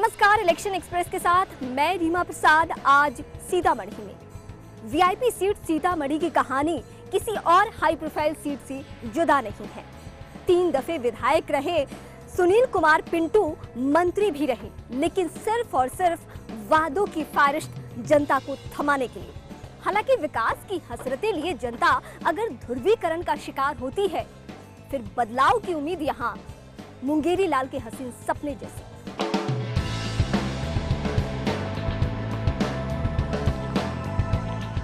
नमस्कार, election express के साथ मैं रीमा प्रसाद। आज सीतामढ़ी में वीआईपी सीट सीतामढ़ी की कहानी किसी और हाई प्रोफाइल सीट से जुदा नहीं है। 3 दफे विधायक रहे सुनील कुमार पिंटू, मंत्री भी रहे, लेकिन सिर्फ और सिर्फ वादों की फारिश जनता को थमाने के लिए। हालांकि विकास की हसरतें लिए जनता अगर ध्रुवीकरण का शिकार होती है, फिर बदलाव की उम्मीद यहाँ मुंगेरी लाल के हसीन सपने जैसे।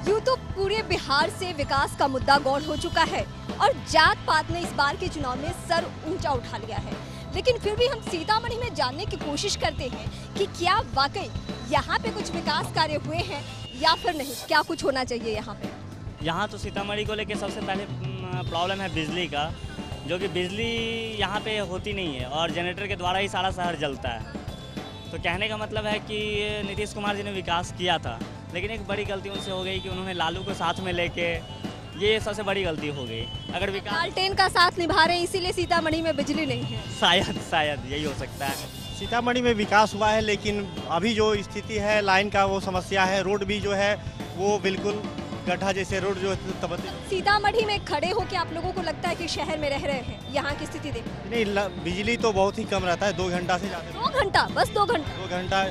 यूं तो पूरे बिहार से विकास का मुद्दा गौड़ हो चुका है और जात पात ने इस बार के चुनाव में सर ऊंचा उठा लिया है, लेकिन फिर भी हम सीतामढ़ी में जानने की कोशिश करते हैं कि क्या वाकई यहाँ पे कुछ विकास कार्य हुए हैं या फिर नहीं, क्या कुछ होना चाहिए यहाँ पे। यहाँ तो सीतामढ़ी को लेके सबसे पहले प्रॉब्लम है बिजली का, जो कि बिजली यहाँ पे होती नहीं है और जनरेटर के द्वारा ही सारा शहर जलता है। तो कहने का मतलब है कि नीतीश कुमार जी ने विकास किया था, लेकिन एक बड़ी गलती उनसे हो गई कि उन्होंने लालू को साथ में लेके, ये सबसे बड़ी गलती हो गई। अगर विकास लालटेन का साथ निभा रहे हैं, इसीलिए सीतामढ़ी में बिजली नहीं है। शायद यही हो सकता है। सीतामढ़ी में विकास हुआ है, लेकिन अभी जो स्थिति है लाइन का वो समस्या है। रोड भी जो है वो बिल्कुल गड्ढा जैसे रोड जो सीतामढ़ी में खड़े होकर आप लोगों को लगता है कि शहर में रह रहे हैं। यहाँ की स्थिति देखिए। नहीं, बिजली तो बहुत ही कम रहता है, 2 घंटा से ज़्यादा। 2 घंटा, बस 2 घंटा, 2 घंटा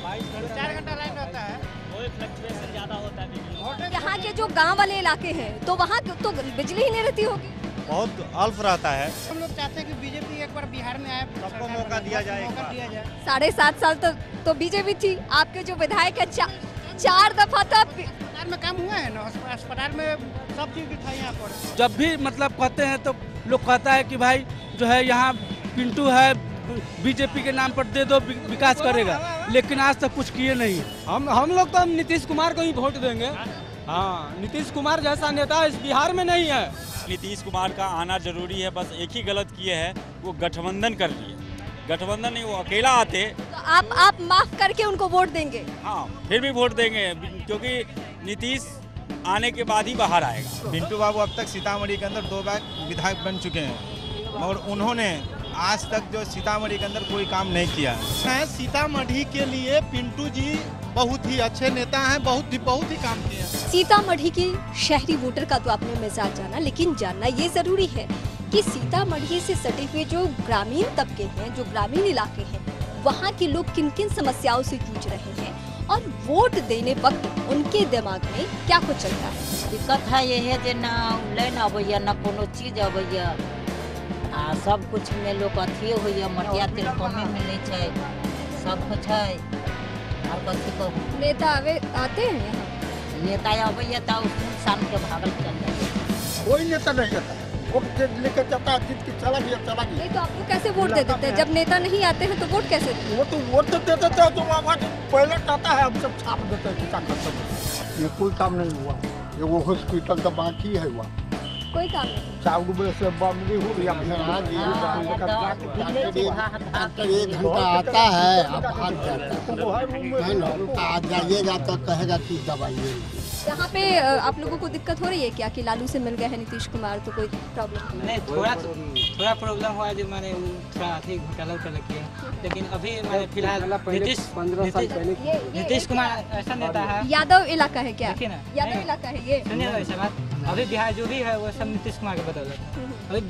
4 घंटा लाइन रहता है। वही फ्लक्चुएशन ज़्यादा होता है बिजली। यहाँ के जो गांव वाले इलाके हैं तो वहाँ तो बिजली ही नहीं रहती होगी। बहुत अल्प रहता है। हम लोग चाहते हैं कि बीजेपी एक बार बिहार में आए, सबको मौका दिया जाए। 7.5 साल तो बीजेपी थी। आपके जो विधायक है 4 दफा तक अस्पताल में काम हुआ है ना, अस्पताल में सब चीज भी था यहाँ पर। जब भी मतलब कहते हैं तो लोग कहता है कि भाई जो है यहाँ पिंटू है, बीजेपी के नाम पर दे दो, विकास करेगा, लेकिन आज तक कुछ किए नहीं। हम लोग तो नीतीश कुमार को ही वोट देंगे। हाँ, नीतीश कुमार जैसा नेता इस बिहार में नहीं है। नीतीश कुमार का आना जरूरी है, बस एक ही गलत किए हैं, वो गठबंधन कर लिए। गठबंधन नहीं, वो अकेला आते तो आप माफ करके उनको वोट देंगे। हाँ, फिर भी वोट देंगे, क्योंकि नीतीश आने के बाद ही बाहर आएगा। पिंटू बाबू अब तक सीतामढ़ी के अंदर 2 बार विधायक बन चुके हैं, मगर उन्होंने आज तक जो सीतामढ़ी के अंदर कोई काम नहीं किया है। सीतामढ़ी के लिए पिंटू जी बहुत ही अच्छे नेता हैं, बहुत ही काम किए हैं। सीतामढ़ी के शहरी वोटर का तो आपने मिजाज जाना, लेकिन जानना ये जरूरी है कि सीतामढ़ी से सटे हुए जो ग्रामीण तबके हैं, जो ग्रामीण इलाके हैं, वहाँ के लोग किन किन समस्याओं से जूझ रहे हैं और वोट देने वक्त उनके दिमाग में क्या कुछ चलता है। दिक्कत है ये है ना लाइन अबैया ना कोनो चीज अबैया, सब कुछ में लोग अथिए होइया, मटिया तेल कमे मिले छै, सब कुछ है। और कथी कहूँ, नेता आते हैं यहाँ, नेता अबैया तो शाम के भागल चल जाए। कोई नेता नहीं आता, वोट लेकर जाता है, जीत के चला गया। नहीं तो आपको कैसे वोट दे देते हैं? जब नेता नहीं आते हैं तो वोट कैसे देते? वोट तो दे देते हैं, तो वहाँ पहले आता है, हम सब छाप देते हैं किसान का। ये कोई काम नहीं हुआ, ये वो हॉस्पिटल तो बाकी है, हुआ कोई काम नहीं। 4 रुपये से बमरी हो गया। डॉक्टर 1 घंटा आता है, अब भाग जाता है ना, आज जाइएगा तो कहेगा कि दवाई। यहाँ पे आप लोगों को दिक्कत हो रही है क्या कि लालू से मिल गए हैं नीतीश कुमार, तो कोई प्रॉब्लम नहीं? थोड़ा प्रॉब्लम हुआ जो मैंने थोड़ा अधिक घोटाला कर लगे, लेकिन अभी मैंने फिलहाल नीतीश कुमार ऐसा नेता है। यादव इलाका है क्या? यादव इलाका है ये। सुनिए ऐसा बात, अभी बिहार जो भी है वो सब नीतीश कुमार के बदौलत है। अभी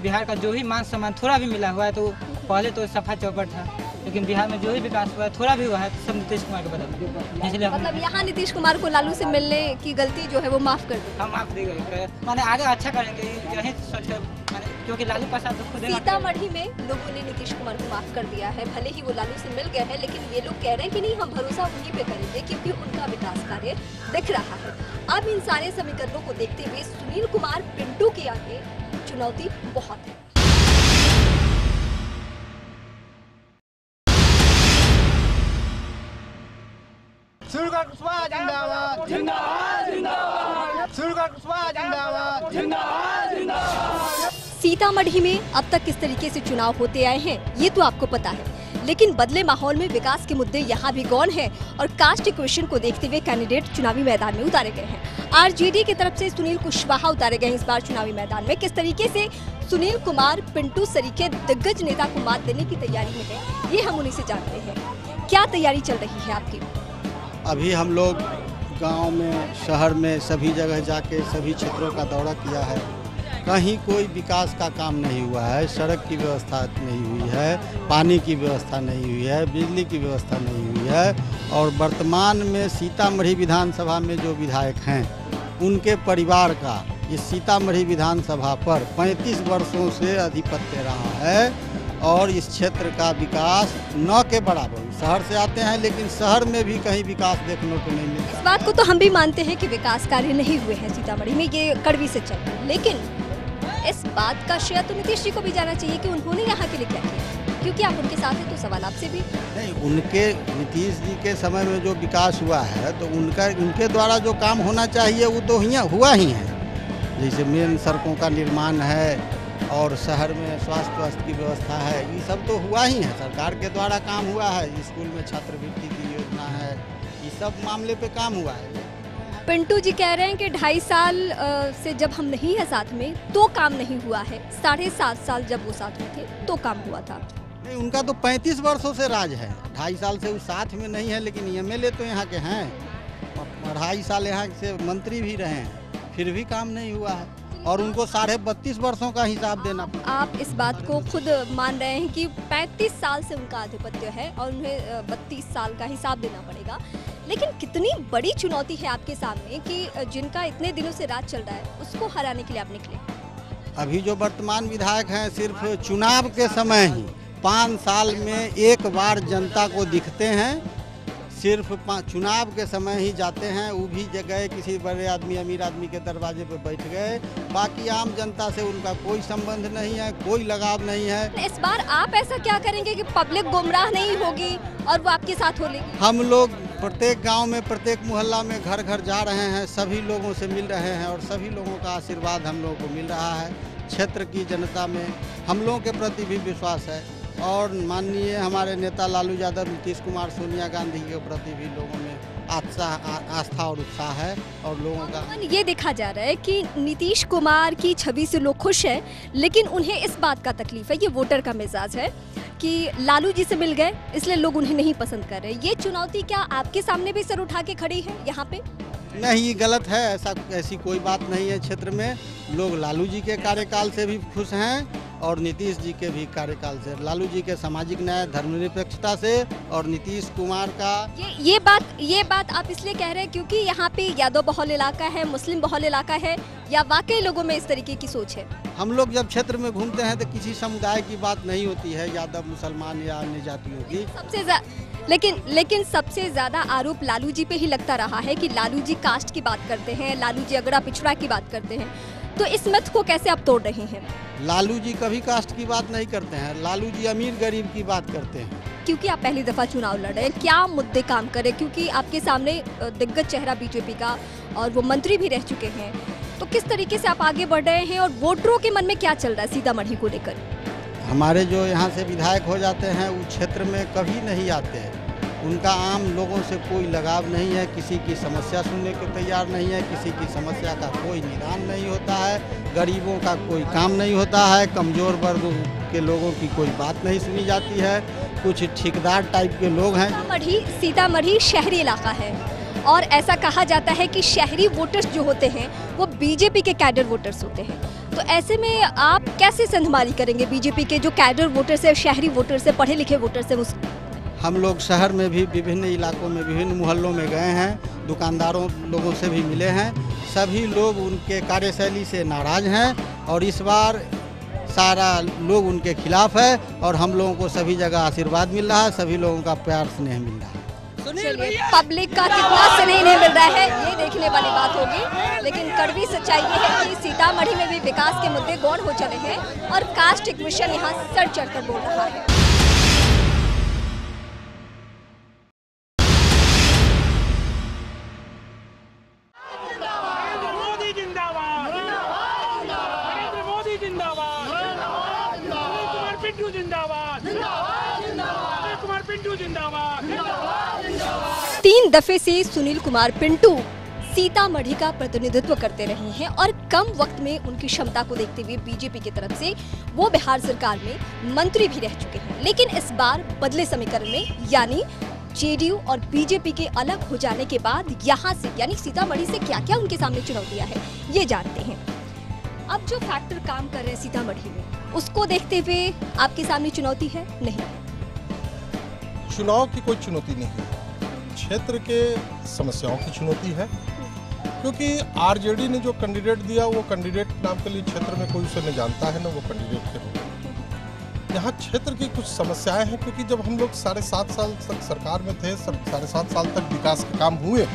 बिहार का जो भी मान सम्मान थोड़ा भी मिला हुआ है, तो पहले तो सफा चौपट था, लेकिन बिहार में जो भी विकास हुआ है, थोड़ा भी हुआ है, तो सब नीतीश कुमार के बदौलत। इसलिए मतलब यहाँ नीतीश कुमार को लालू से मिलने की गलती जो है वो माफ कर दी। हम माफ दी गई, माने आगे अच्छा करेंगे यही सोचकर, क्योंकि लालू प्रसाद तो खुद सीतामढ़ी में लोगों ने नीतीश कुमार को माफ कर दिया है। भले ही वो लालू से मिल गए हैं, लेकिन ये लोग कह रहे हैं कि नहीं, हम भरोसा उन्हीं पे करेंगे क्योंकि उनका विकास कार्य दिख रहा है। अब इन सारे समीकरणों को देखते हुए सुनील कुमार पिंटू के आगे चुनौती बहुत है। जिंदाबाद जिंदाबाद जिंदाबाद जिंदाबाद। सीतामढ़ी में अब तक किस तरीके से चुनाव होते आए हैं ये तो आपको पता है, लेकिन बदले माहौल में विकास के मुद्दे यहाँ भी गौन हैं और कास्ट इक्वेशन को देखते हुए कैंडिडेट चुनावी मैदान में उतारे गए हैं। आरजेडी की तरफ से सुनील कुशवाहा उतारे गए हैं इस बार चुनावी मैदान में। किस तरीके से सुनील कुमार पिंटू सरीखे दिग्गज नेता को मात देने की तैयारी में है, ये हम उन्हीं से जानते हैं। क्या तैयारी चल रही है आपकी? अभी हम लोग गांव में, शहर में सभी जगह जाके सभी क्षेत्रों का दौरा किया है। कहीं कोई विकास का काम नहीं हुआ है। सड़क की व्यवस्था नहीं हुई है, पानी की व्यवस्था नहीं हुई है, बिजली की व्यवस्था नहीं हुई है। और वर्तमान में सीतामढ़ी विधानसभा में जो विधायक हैं उनके परिवार का इस सीतामढ़ी विधानसभा पर 35 वर्षों से आधिपत्य रहा है और इस क्षेत्र का विकास न के बराबर। शहर से आते हैं लेकिन शहर में भी कहीं विकास देखने को नहीं मिलता। इस बात को तो हम भी मानते हैं कि विकास कार्य नहीं हुए हैं सीतामढ़ी में, ये कड़वी से चल रहा है। लेकिन इस बात का श्रेय तो नीतीश जी को भी जाना चाहिए कि उन्होंने यहाँ के लिए क्या किया, क्योंकि आप उनके साथ हैं तो सवाल आपसे भी। नहीं, उनके नीतीश जी के समय में जो विकास हुआ है तो उनके द्वारा जो काम होना चाहिए वो तो हुआ ही है। जैसे मेन सड़कों का निर्माण है और शहर में स्वास्थ्य की व्यवस्था है, ये सब तो हुआ ही है, सरकार के द्वारा काम हुआ है। स्कूल में छात्रवृत्ति की योजना है, ये सब मामले पे काम हुआ है। पिंटू जी कह रहे हैं कि 2.5 साल से जब हम नहीं है साथ में तो काम नहीं हुआ है, 7.5 साल जब वो साथ में थे तो काम हुआ था। नहीं, उनका तो 35 वर्षों से राज है। 2.5 साल से वो साथ में नहीं है, लेकिन एमएलए तो यहाँ के हैं। 2.5 साल यहाँ से मंत्री भी रहे हैं, फिर भी काम नहीं हुआ है और उनको 32.5 वर्षों का हिसाब देना पड़ा। आप इस बात को खुद मान रहे हैं कि 35 साल से उनका आधिपत्य है और उन्हें 32 साल का हिसाब देना पड़ेगा। लेकिन कितनी बड़ी चुनौती है आपके सामने कि जिनका इतने दिनों से राज चल रहा है उसको हराने के लिए आप निकले। अभी जो वर्तमान विधायक हैं सिर्फ चुनाव के समय ही 5 साल में एक बार जनता को दिखते हैं, सिर्फ चुनाव के समय ही जाते हैं। वो भी जगह किसी बड़े आदमी, अमीर आदमी के दरवाजे पर बैठ गए, बाकी आम जनता से उनका कोई संबंध नहीं है, कोई लगाव नहीं है। इस बार आप ऐसा क्या करेंगे कि पब्लिक गुमराह नहीं होगी और वो आपके साथ हो लेगी? हम लोग प्रत्येक गांव में, प्रत्येक मोहल्ला में घर घर जा रहे हैं, सभी लोगों से मिल रहे हैं और सभी लोगों का आशीर्वाद हम लोगों को मिल रहा है। क्षेत्र की जनता में हम लोगों के प्रति भी विश्वास है और माननीय हमारे नेता लालू यादव, नीतीश कुमार, सोनिया गांधी के प्रति भी लोगों में आस्था और उत्साह है। और लोगों का ये देखा जा रहा है कि नीतीश कुमार की छवि से लोग खुश हैं, लेकिन उन्हें इस बात का तकलीफ है, ये वोटर का मिजाज है कि लालू जी से मिल गए इसलिए लोग उन्हें नहीं पसंद कर रहे। ये चुनौती क्या आपके सामने भी सर उठा के खड़ी है यहाँ पे? नहीं, गलत है। ऐसी कोई बात नहीं है। क्षेत्र में लोग लालू जी के कार्यकाल से भी खुश हैं और नीतीश जी के भी कार्यकाल से, लालू जी के सामाजिक न्याय, धर्मनिरपेक्षता से और नीतीश कुमार का ये बात आप इसलिए कह रहे हैं क्योंकि यहाँ पे यादव बहुल इलाका है, मुस्लिम बहुल इलाका है, या वाकई लोगों में इस तरीके की सोच है? हम लोग जब क्षेत्र में घूमते हैं तो किसी समुदाय की बात नहीं होती है, यादव, मुसलमान या अन्य जातियों की। लेकिन सबसे ज्यादा आरोप लालू जी पे ही लगता रहा है कि लालू जी कास्ट की बात करते हैं, लालू जी अगड़ा पिछड़ा की बात करते हैं। तो इस मिथ को कैसे आप तोड़ रहे हैं? लालू जी कभी कास्ट की बात नहीं करते हैं, लालू जी अमीर गरीब की बात करते हैं। क्योंकि आप पहली दफा चुनाव लड़ रहे हैं, क्या मुद्दे काम करें? क्योंकि आपके सामने दिग्गज चेहरा बीजेपी का और वो मंत्री भी रह चुके हैं, तो किस तरीके से आप आगे बढ़ रहे हैं और वोटरों के मन में क्या चल रहा है सीतामढ़ी को लेकर? हमारे जो यहाँ से विधायक हो जाते हैं वो क्षेत्र में कभी नहीं आते हैं, उनका आम लोगों से कोई लगाव नहीं है, किसी की समस्या सुनने को तैयार नहीं है, किसी की समस्या का कोई निदान नहीं होता है, गरीबों का कोई काम नहीं होता है, कमज़ोर वर्ग के लोगों की कोई बात नहीं सुनी जाती है, कुछ ठेकेदार टाइप के लोग हैं। सीतामढ़ी शहरी इलाका है और ऐसा कहा जाता है कि शहरी वोटर्स जो होते हैं वो बीजेपी के कैडर वोटर्स होते हैं। तो ऐसे में आप कैसे संभाली करेंगे बीजेपी के जो कैडर वोटर्स है, शहरी वोटर्स है, पढ़े लिखे वोटर्स है? हम लोग शहर में भी विभिन्न इलाकों में, विभिन्न मोहल्लों में गए हैं, दुकानदारों लोगों से भी मिले हैं, सभी लोग उनके कार्यशैली से नाराज़ हैं और इस बार सारा लोग उनके खिलाफ है और हम लोगों को सभी जगह आशीर्वाद मिल रहा है, सभी लोगों का प्यार स्नेह मिल रहा है। चलिए, पब्लिक का कितना स्नेह नहीं मिल रहा है ये देखने वाली बात होगी, लेकिन कड़वी सच्चाई ये है कि सीतामढ़ी में भी विकास के मुद्दे गौण हो चले हैं और कास्ट इक्वेशन यहाँ सर चढ़कर बोल रहा है। तीन दफे से सुनील कुमार पिंटू सीतामढ़ी का प्रतिनिधित्व करते रहे हैं और कम वक्त में उनकी क्षमता को देखते हुए बीजेपी की तरफ से वो बिहार सरकार में मंत्री भी रह चुके हैं। लेकिन इस बार बदले समीकरण में यानी जेडीयू और बीजेपी के अलग हो जाने के बाद यहाँ से यानी सीतामढ़ी से क्या क्या उनके सामने चुनौतियां है, ये जानते हैं। अब जो फैक्टर काम कर रहे हैं सीतामढ़ी में, उसको देखते हुए आपके सामने चुनौती है? नहीं, चुनाव की कोई चुनौती नहीं है, क्षेत्र के समस्याओं की चुनौती है, क्योंकि आरजेडी ने जो कैंडिडेट दिया वो कैंडिडेट नाम के लिए क्षेत्र में कोई उसे न जानता है न वो कैंडिडेट के रूप में। यहाँ क्षेत्र की कुछ समस्याएं हैं, क्योंकि जब हम लोग 7.5 साल तक सरकार में थे, 7.5 साल तक विकास के काम हुए,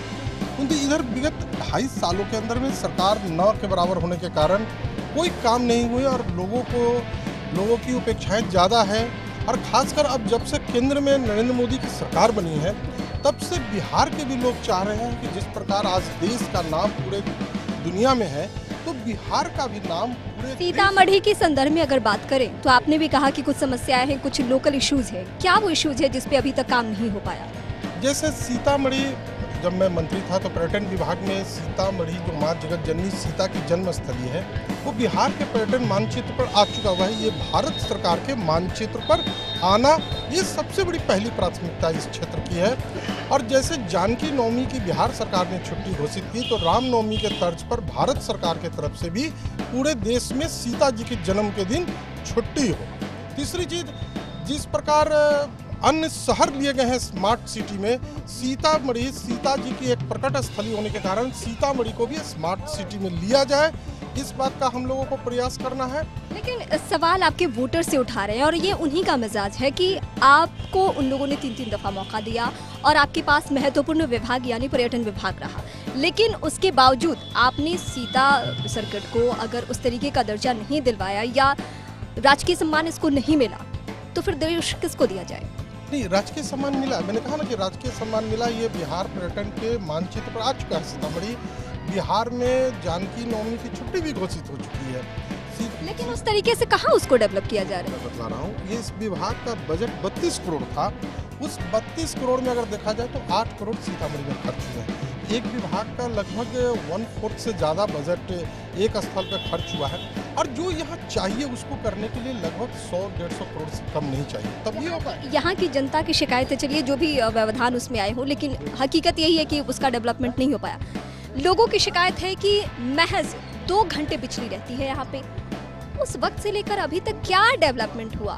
किंतु इधर विगत 2.5 सालों के अंदर में सरकार 9 के बराबर होने के कारण कोई काम नहीं हुए और लोगों की अपेक्षाएं ज़्यादा है। और खासकर अब जब से केंद्र में नरेंद्र मोदी की सरकार बनी है, तब से बिहार के भी लोग चाह रहे हैं कि जिस प्रकार आज देश का नाम पूरे दुनिया में है, तो बिहार का भी नाम पूरे सीतामढ़ी के संदर्भ में अगर बात करें तो आपने भी कहा कि कुछ समस्याएं हैं, कुछ लोकल इश्यूज है। क्या वो इश्यूज है जिस पे अभी तक काम नहीं हो पाया? जैसे सीतामढ़ी, जब मैं मंत्री था तो पर्यटन विभाग में सीतामढ़ी जो माँ जगत जननी सीता की जन्मस्थली है, वो बिहार के पर्यटन मानचित्र पर आ चुका हुआ है। ये भारत सरकार के मानचित्र पर आना, ये सबसे बड़ी पहली प्राथमिकता इस क्षेत्र की है। और जैसे जानकी नवमी की बिहार सरकार ने छुट्टी घोषित की, तो रामनवमी के तर्ज पर भारत सरकार के तरफ से भी पूरे देश में सीता जी के जन्म के दिन छुट्टी हो। तीसरी चीज, जिस प्रकार अन्य शहर लिए गए हैं स्मार्ट सिटी में, सीतामढ़ी सीता जी की एक प्रकट स्थली होने के कारण सीतामढ़ी को भी स्मार्ट सिटी में लिया जाए, इस बात का हम लोगों को प्रयास करना है। लेकिन सवाल आपके वोटर से उठा रहे हैं और ये उन्हीं का मिजाज है कि आपको उन लोगों ने 3-3 दफा मौका दिया और आपके पास महत्वपूर्ण विभाग यानी पर्यटन विभाग रहा, लेकिन उसके बावजूद आपने सीता सर्किट को अगर उस तरीके का दर्जा नहीं दिलवाया या राजकीय सम्मान इसको नहीं मिला, तो फिर देश किसको दिया जाए? नहीं, राजकीय सम्मान मिला, मैंने कहा ना कि राजकीय सम्मान मिला। ये बिहार पर्यटन के मानचित्र पर आ चुका है सीतामढ़ी। बिहार में जानकी नवमी की छुट्टी भी घोषित हो चुकी है, लेकिन उस तरीके से कहाँ उसको डेवलप किया जा रहा है? बता रहा हूँ, ये इस विभाग का बजट 32 करोड़ था। उस 32 करोड़ में अगर देखा जाए तो 8 करोड़ सीतामढ़ी में खर्च हुए हैं। एक विभाग का लगभग 1/4 से ज़्यादा बजट एक स्थल पर खर्च हुआ है, और जो यहाँ चाहिए उसको करने के लिए लगभग 100-150 करोड़ से कम नहीं चाहिए, तभी होगा। यहाँ की जनता की शिकायतें, चलिए जो भी व्यवधान उसमें आए हो, लेकिन हकीकत यही है कि उसका डेवलपमेंट नहीं हो पाया। लोगों की शिकायत है कि महज 2 घंटे बिजली रहती है यहाँ पे। उस वक्त से लेकर अभी तक क्या डेवलपमेंट हुआ?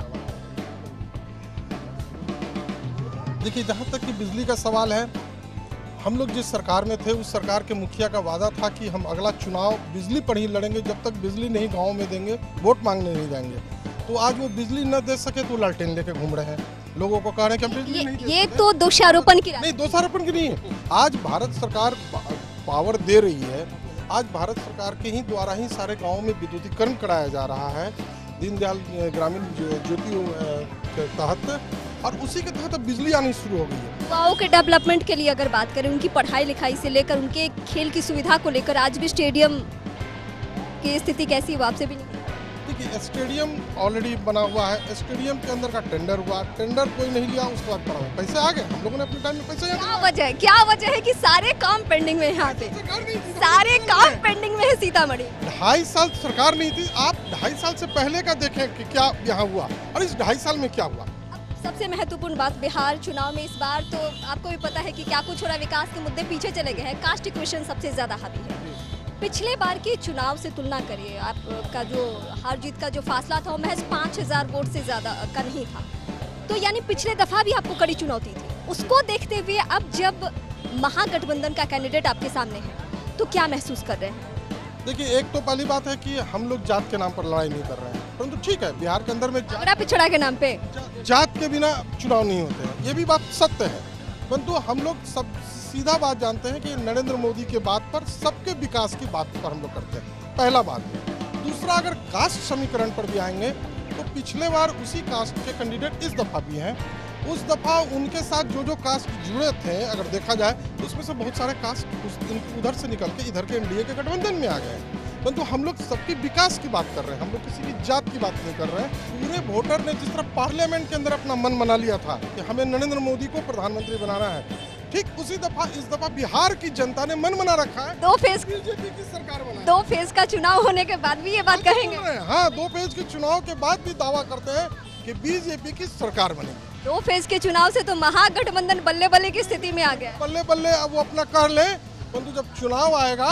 देखिए, जहाँ तक कि बिजली का सवाल है, हम लोग जिस सरकार में थे उस सरकार के मुखिया का वादा था कि हम अगला चुनाव बिजली पर ही लड़ेंगे, जब तक बिजली नहीं गाँव में देंगे, वोट मांगने नहीं जाएंगे। तो आज वो बिजली न दे सके तो लालटेन लेके घूम रहे हैं, लोगों को कह रहे हैं कि हम बिजली नहीं दे। ये तो दोषारोपण की नहीं, दोषारोपण की नहीं है। आज भारत सरकार पावर दे रही है, आज भारत सरकार के ही द्वारा ही सारे गाँव में विद्युतीकरण कराया जा रहा है, दीनदयाल ग्रामीण ज्योति के तहत, और उसी के तहत बिजली आनी शुरू हो गई है। युवाओं के डेवलपमेंट के लिए अगर बात करें, उनकी पढ़ाई लिखाई से लेकर उनके खेल की सुविधा को लेकर, आज भी स्टेडियम की स्थिति कैसी हुआ आपसे भी नहीं? देखिए, स्टेडियम ऑलरेडी बना हुआ है, स्टेडियम के अंदर का टेंडर हुआ, टेंडर कोई नहीं लिया, उसके बाद पड़ा हुआ पैसे आ गए, हम लोगों ने अपने टाइम में पैसे। क्या वजह है कि सारे काम पेंडिंग में है यहाँ पे? सारे काम पेंडिंग में है सीतामढ़ी। 2.5 साल सरकार नहीं थी, आप 2.5 साल से पहले का देखें कि क्या यहाँ हुआ और इस 2.5 साल में क्या हुआ। सबसे महत्वपूर्ण बात, बिहार चुनाव में इस बार तो आपको भी पता है कि क्या कुछ हो रहा, विकास के मुद्दे पीछे चले गए हैं, कास्ट इक्वेशन सबसे ज्यादा हावी है। पिछले बार के चुनाव से तुलना करिए, आपका जो हार जीत का जो फासला था वो महज 5000 वोट से ज्यादा का नहीं था, तो यानी पिछले दफा भी आपको कड़ी चुनौती थी। उसको देखते हुए अब जब महागठबंधन का कैंडिडेट आपके सामने है, तो क्या महसूस कर रहे हैं? देखिए, एक तो पहली बात है कि हम लोग जात के नाम पर लड़ाई नहीं कर रहे हैं, परंतु ठीक है, बिहार के अंदर में पिछड़ा के नाम पे जात के बिना चुनाव नहीं होते हैं, ये भी बात सत्य है। परंतु हम लोग सब सीधा बात जानते हैं कि नरेंद्र मोदी के बात पर, सबके विकास की बात पर हम लोग करते हैं, पहला बात है। दूसरा, अगर कास्ट समीकरण पर भी आएंगे तो पिछले बार उसी कास्ट के कैंडिडेट इस दफा भी हैं। उस दफा उनके साथ जो कास्ट जुड़े थे, अगर देखा जाए तो उसमें से बहुत सारे कास्ट उधर से निकल के इधर के एनडीए के गठबंधन में आ गए। परंतु हम लोग सबके विकास की बात कर रहे हैं, हम लोग किसी भी जात की बात नहीं कर रहे हैं। पूरे वोटर ने जिस तरह पार्लियामेंट के अंदर अपना मन बना लिया था कि हमें नरेंद्र मोदी को प्रधानमंत्री बनाना है, ठीक उसी दफा इस दफा बिहार की जनता ने मन बना रखा है। 2 फेज बीजेपी की सरकार बनाई। 2 फेज का चुनाव होने के बाद भी ये बात कहेंगे? हाँ, 2 फेज के चुनाव के बाद भी दावा करते हैं कि बीजेपी की सरकार बनेगी। 2 फेज के चुनाव से तो महागठबंधन बल्ले बल्ले की स्थिति में आ गया। बल्ले बल्ले अब वो अपना कर ले, परंतु जब चुनाव आएगा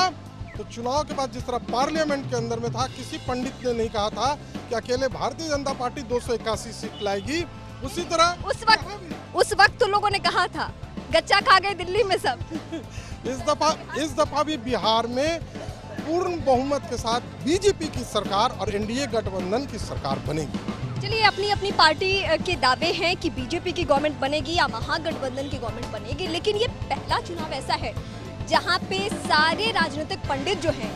तो चुनाव के बाद जिस तरह पार्लियामेंट के अंदर में था, किसी पंडित ने नहीं कहा था कि अकेले भारतीय जनता पार्टी 281 सीट लाएगी, उसी तरह उस वक्त तो लोगों ने कहा था गच्चा खा गए दिल्ली में सब। इस दफा भी बिहार में पूर्ण बहुमत के साथ बीजेपी की सरकार और एनडीए गठबंधन की सरकार बनेगी। चलिए, अपनी अपनी पार्टी के दावे हैं कि बीजेपी की गवर्नमेंट बनेगी या महागठबंधन की गवर्नमेंट बनेगी, लेकिन ये पहला चुनाव ऐसा है जहां पे सारे राजनीतिक पंडित जो हैं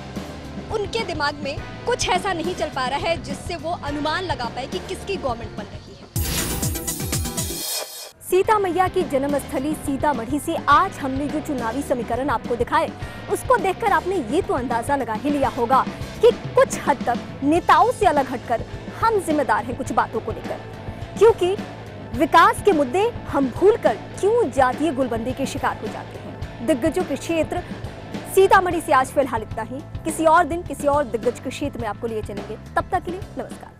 उनके दिमाग में कुछ ऐसा नहीं चल पा रहा है जिससे वो अनुमान लगा पाए कि किसकी गवर्नमेंट बन रही है। सीता मैया की जन्मस्थली सीतामढ़ी से आज हमने जो चुनावी समीकरण आपको दिखाए, उसको देखकर आपने ये तो अंदाजा लगा ही लिया होगा कि कुछ हद तक नेताओं से अलग हटकर हम जिम्मेदार हैं कुछ बातों को लेकर, क्योंकि विकास के मुद्दे हम भूलकर क्यों जातीय गुलबंदी के शिकार हो जाते हैं। दिग्गजों के क्षेत्र सीतामढ़ी से आज फिलहाल इतना ही। किसी और दिन किसी और दिग्गज के क्षेत्र में आपको लिए चलेंगे। तब तक के लिए नमस्कार।